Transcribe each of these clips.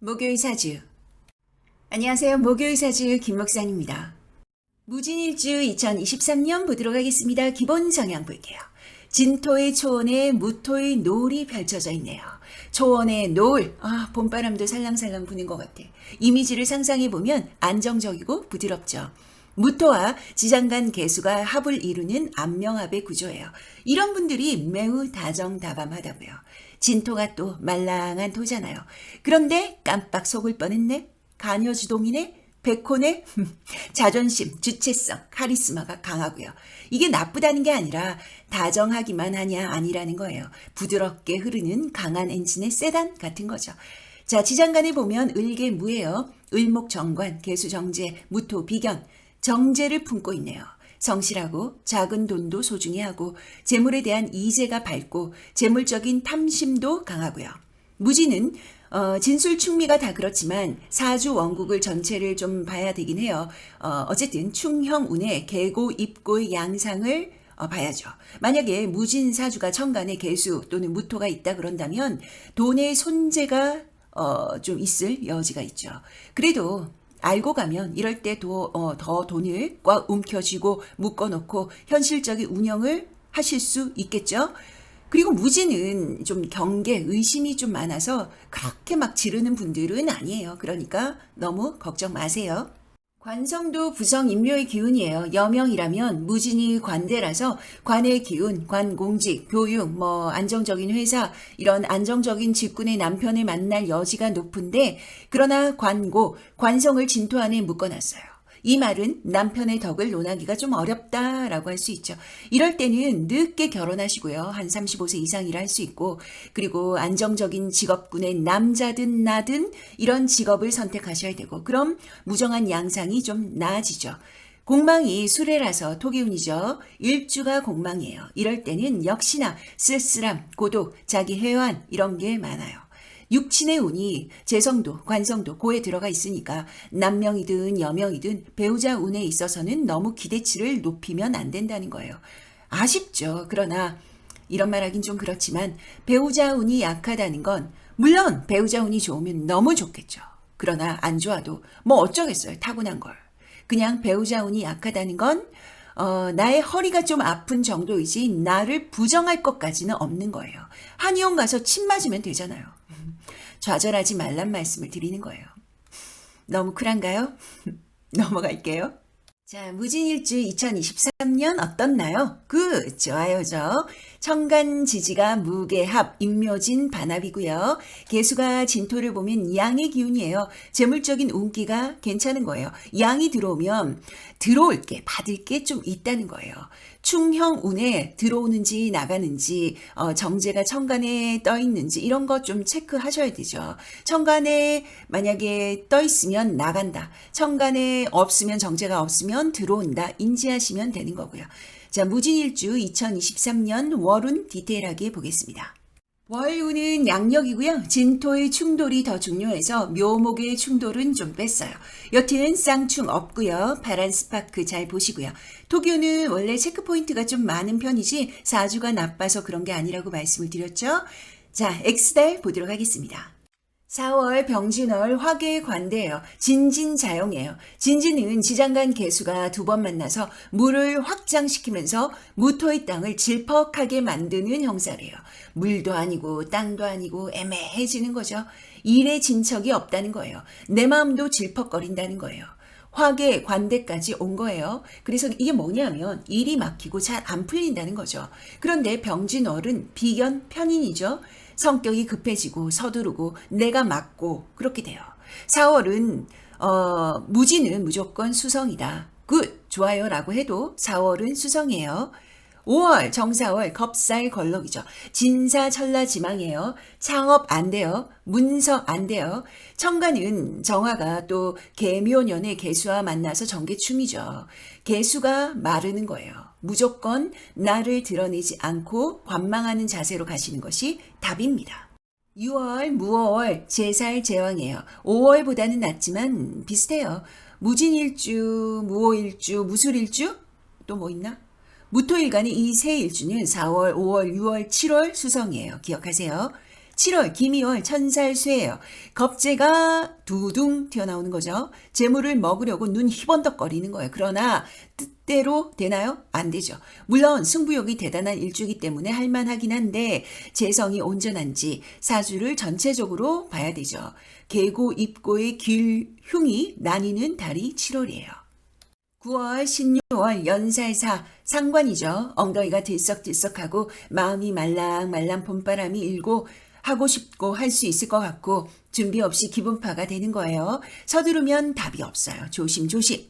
목요일 사주. 안녕하세요. 목요일 사주 김 목사입니다. 무진일주 2023년 보도록 하겠습니다. 기본 성향 볼게요. 진토의 초원에 무토의 노을이 펼쳐져 있네요. 초원의 노을, 봄바람도 살랑살랑 부는 것 같아. 이미지를 상상해보면 안정적이고 부드럽죠. 무토와 지장간 개수가 합을 이루는 안명합의 구조예요. 이런 분들이 매우 다정다감하다고요. 진토가 또 말랑한 토잖아요. 그런데 깜빡 속을 뻔했네. 가녀주동이네. 백호네. 자존심, 주체성, 카리스마가 강하고요. 이게 나쁘다는 게 아니라 다정하기만 하냐 아니라는 거예요. 부드럽게 흐르는 강한 엔진의 세단 같은 거죠. 자, 지장간에 보면 을계무예요. 을목정관, 개수정제, 무토 비견, 정제를 품고 있네요. 성실하고 작은 돈도 소중히 하고 재물에 대한 이제가 밝고 재물적인 탐심도 강하고요. 무지는 진술충미가 다 그렇지만 사주 원국을 전체를 좀 봐야 되긴 해요. 어쨌든 충형운의 계고 입고의 양상을 봐야죠. 만약에 무진사주가 천간에 개수 또는 무토가 있다 그런다면 돈의 손재가 좀 있을 여지가 있죠. 그래도 알고 가면 이럴 때 더 돈을 꽉 움켜쥐고 묶어놓고 현실적인 운영을 하실 수 있겠죠. 그리고 무지는 좀 경계, 의심이 좀 많아서 그렇게 막 지르는 분들은 아니에요. 그러니까 너무 걱정 마세요. 관성도 부성인묘의 기운이에요. 여명이라면 무진이 관대라서 관의 기운, 관공직, 교육, 안정적인 회사, 이런 안정적인 직군의 남편을 만날 여지가 높은데 그러나 관고, 관성을 진토 안에 묶어놨어요. 이 말은 남편의 덕을 논하기가 좀 어렵다라고 할 수 있죠. 이럴 때는 늦게 결혼하시고요. 한 35세 이상이라 할 수 있고 그리고 안정적인 직업군의 남자든 나든 이런 직업을 선택하셔야 되고 그럼 무정한 양상이 좀 나아지죠. 공망이 수레라서 토기운이죠. 일주가 공망이에요. 이럴 때는 역시나 쓸쓸함, 고독, 자기 회환 이런 게 많아요. 육친의 운이 재성도, 관성도 고에 들어가 있으니까 남명이든 여명이든 배우자 운에 있어서는 너무 기대치를 높이면 안 된다는 거예요. 아쉽죠. 그러나 이런 말 하긴 좀 그렇지만 배우자 운이 약하다는 건 물론 배우자 운이 좋으면 너무 좋겠죠. 그러나 안 좋아도 어쩌겠어요. 타고난 걸. 그냥 배우자 운이 약하다는 건 나의 허리가 좀 아픈 정도이지 나를 부정할 것까지는 없는 거예요. 한의원 가서 침 맞으면 되잖아요. 좌절하지 말란 말씀을 드리는 거예요. 너무 쿨한가요? 넘어갈게요. 자, 무진일주 2023년 어떻나요? 좋아요죠. 천간지지가 무게합, 임묘진 반합이고요. 개수가 진토를 보면 양의 기운이에요. 재물적인 운기가 괜찮은 거예요. 양이 들어오면 들어올 게, 받을 게 좀 있다는 거예요. 충형운에 들어오는지 나가는지 정제가 천간에 떠 있는지 이런 거 좀 체크하셔야 되죠. 천간에 만약에 떠 있으면 나간다. 천간에 없으면 정제가 없으면 들어온다. 인지하시면 되는 거고요. 자, 무진일주 2023년 월운 디테일하게 보겠습니다. 월운은 양력이고요. 진토의 충돌이 더 중요해서 묘목의 충돌은 좀 뺐어요. 여튼 쌍충 없고요. 파란 스파크 잘 보시고요. 토기운은 원래 체크포인트가 좀 많은 편이지 사주가 나빠서 그런 게 아니라고 말씀을 드렸죠. 자, X달 보도록 하겠습니다. 4월 병진월 화계의 관대예요. 진진자용이에요. 진진은 지장간 개수가 두 번 만나서 물을 확장시키면서 무토의 땅을 질퍽하게 만드는 형사래요. 물도 아니고 땅도 아니고 애매해지는 거죠. 일의 진척이 없다는 거예요. 내 마음도 질퍽거린다는 거예요. 화계 관대까지 온 거예요. 그래서 이게 뭐냐면 일이 막히고 잘 안 풀린다는 거죠. 그런데 병진월은 비견 편인이죠. 성격이 급해지고 서두르고 내가 맞고 그렇게 돼요. 4월은 무지는 무조건 수성이다. 굿, 좋아요 라고 해도 4월은 수성이에요. 5월 정사월 겁살 걸럭이죠. 진사천라지망이에요. 창업 안 돼요. 문서 안 돼요. 천간은 정화가 또 개묘년의 개수와 만나서 정계충이죠. 개수가 마르는 거예요. 무조건 나를 드러내지 않고 관망하는 자세로 가시는 것이 답입니다. 6월 무오월 제살 제왕이에요. 5월보다는 낫지만 비슷해요. 무진일주, 무오일주, 무술일주 또 뭐 있나? 무토일간의 이 세 일주는 4월, 5월, 6월, 7월 수성이에요. 기억하세요. 7월 김이월 천살쇠예요. 겁재가 두둥 튀어나오는 거죠. 재물을 먹으려고 눈 희번덕거리는 거예요. 그러나 뜻대로 되나요? 안 되죠. 물론 승부욕이 대단한 일주이기 때문에 할만하긴 한데 재성이 온전한지 사주를 전체적으로 봐야 되죠. 계고 입고의 흉이 나뉘는 달이 7월이에요. 9월, 16월 연살사 상관이죠. 엉덩이가 들썩들썩하고 마음이 말랑말랑 봄바람이 일고 하고 싶고 할 수 있을 것 같고 준비 없이 기분파가 되는 거예요. 서두르면 답이 없어요. 조심조심.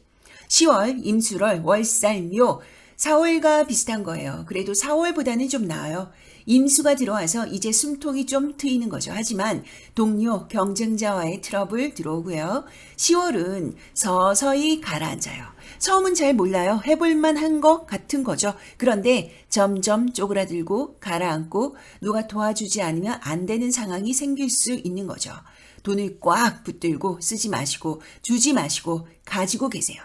10월 임술월 월살묘 4월과 비슷한 거예요. 그래도 4월보다는 좀 나아요. 임수가 들어와서 이제 숨통이 좀 트이는 거죠. 하지만 동료, 경쟁자와의 트러블 들어오고요. 10월은 서서히 가라앉아요. 처음은 잘 몰라요. 해볼만 한 것 같은 거죠. 그런데 점점 쪼그라들고 가라앉고 누가 도와주지 않으면 안 되는 상황이 생길 수 있는 거죠. 돈을 꽉 붙들고 쓰지 마시고 주지 마시고 가지고 계세요.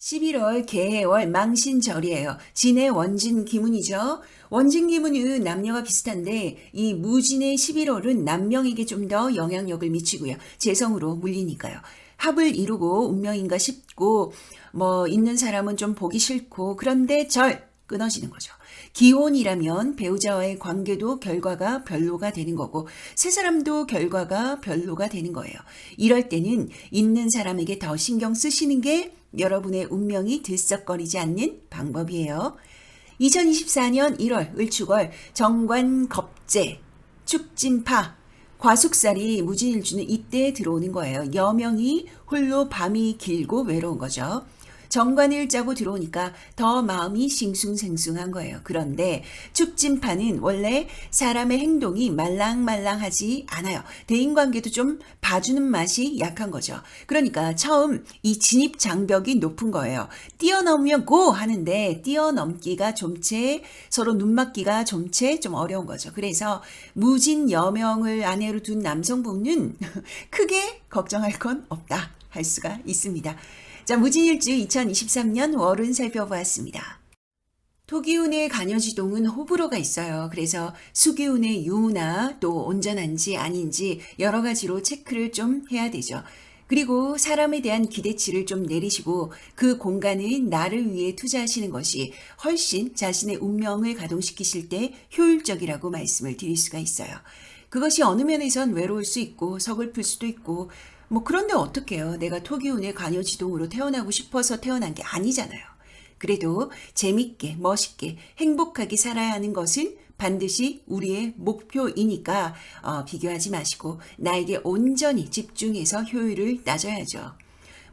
11월 개해월 망신절이에요. 진의 원진 기문이죠. 원진 기문은 남녀가 비슷한데 이 무진의 11월은 남명에게 좀 더 영향력을 미치고요. 재성으로 물리니까요. 합을 이루고 운명인가 싶고 있는 사람은 좀 보기 싫고 그런데 끊어지는 거죠. 기혼이라면 배우자와의 관계도 결과가 별로가 되는 거고 세 사람도 결과가 별로가 되는 거예요. 이럴 때는 있는 사람에게 더 신경 쓰시는 게 여러분의 운명이 들썩거리지 않는 방법이에요. 2024년 1월 을축월 정관 겁재 축진파 과숙살이 무진일주는 이때 들어오는 거예요. 여명이 홀로 밤이 길고 외로운 거죠. 정관을 짜고 들어오니까 더 마음이 싱숭생숭한 거예요. 그런데 축진파는 원래 사람의 행동이 말랑말랑하지 않아요. 대인관계도 좀 봐주는 맛이 약한 거죠. 그러니까 처음 이 진입 장벽이 높은 거예요. 뛰어넘으면 고 하는데 뛰어넘기가 좀체 서로 눈맞기가 좀체 좀 어려운 거죠. 그래서 무진 여명을 아내로 둔 남성분은 크게 걱정할 건 없다 할 수가 있습니다. 자, 무진일주 2023년 월운 살펴보았습니다. 토기운의 간여지동은 호불호가 있어요. 그래서 수기운의 유나 또 온전한지 아닌지 여러 가지로 체크를 좀 해야 되죠. 그리고 사람에 대한 기대치를 좀 내리시고 그 공간을 나를 위해 투자하시는 것이 훨씬 자신의 운명을 가동시키실 때 효율적이라고 말씀을 드릴 수가 있어요. 그것이 어느 면에선 외로울 수 있고 서글플 수도 있고 그런데 어떡해요. 내가 토기운의 간여지동으로 태어나고 싶어서 태어난 게 아니잖아요. 그래도 재밌게 멋있게 행복하게 살아야 하는 것은 반드시 우리의 목표이니까 비교하지 마시고 나에게 온전히 집중해서 효율을 따져야죠.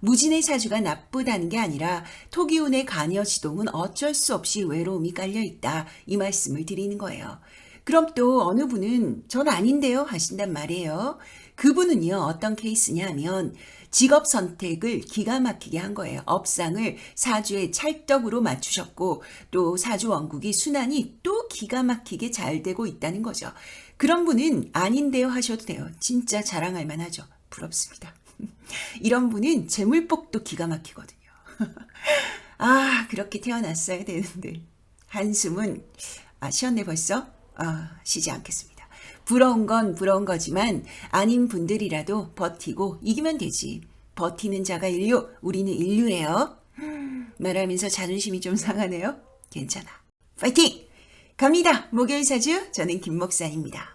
무진의 사주가 나쁘다는 게 아니라 토기운의 간여지동은 어쩔 수 없이 외로움이 깔려있다 이 말씀을 드리는 거예요. 그럼 또 어느 분은 전 아닌데요 하신단 말이에요. 그분은요 어떤 케이스냐면 직업 선택을 기가 막히게 한 거예요. 업상을 사주에 찰떡으로 맞추셨고 또 사주 원국이 순환이 또 기가 막히게 잘 되고 있다는 거죠. 그런 분은 아닌데요 하셔도 돼요. 진짜 자랑할 만하죠. 부럽습니다. 이런 분은 재물복도 기가 막히거든요. 그렇게 태어났어야 되는데 한숨은 쉬었네 벌써? 쉬지 않겠습니다. 부러운 건 부러운 거지만 아닌 분들이라도 버티고 이기면 되지. 버티는 자가 인류, 우리는 인류예요. 말하면서 자존심이 좀 상하네요. 괜찮아. 파이팅! 갑니다. 목요일 사주 저는 김 목사입니다.